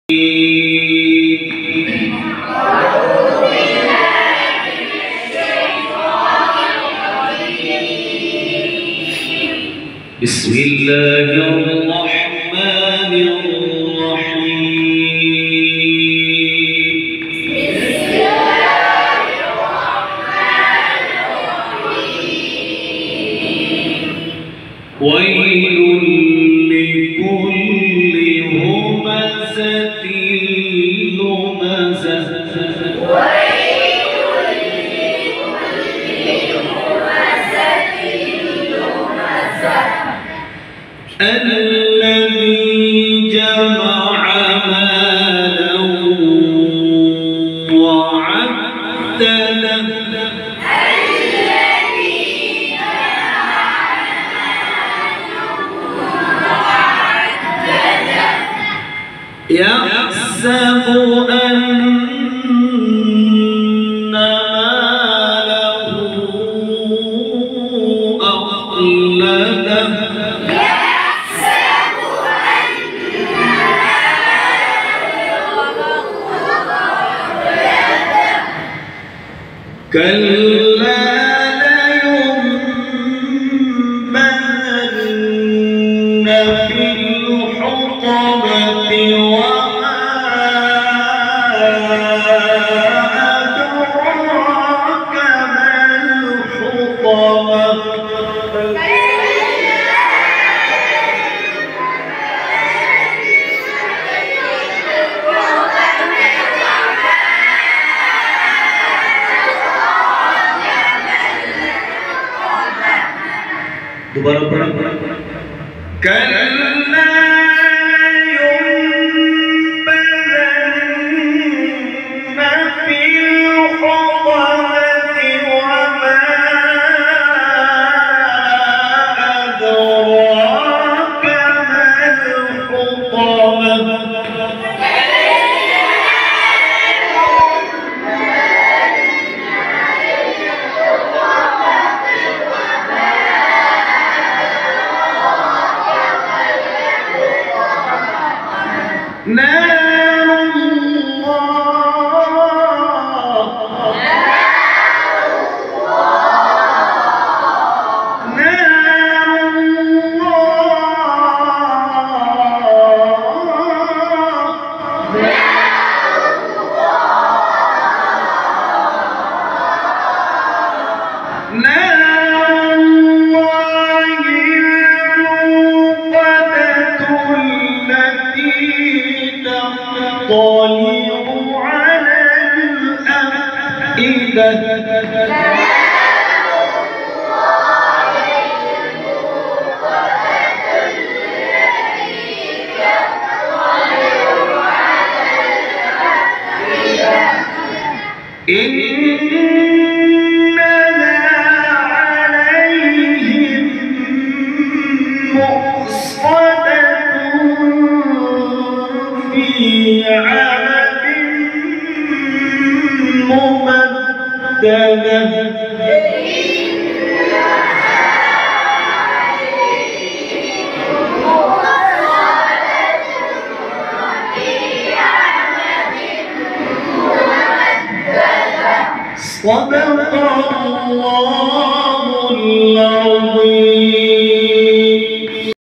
بسم الله الرحمن الرحيم. بسم الله الرحمن الرحيم. ويل لكل همزة لمزة. الذي جمع مالا وعدده. يحسب أن ماله أخلده. كلا لينبذن في الحطمة وما أدراك ما الحطمة. दोबारा पढ़ा। कल्ला युनबज़न्न फ़िल हुतमति वमा अदराक मल हुतमह। نار الله. نار طالع على الأفئدة. إنها عليهم مؤصدة في عمد ممددة. صدق الله العظيم.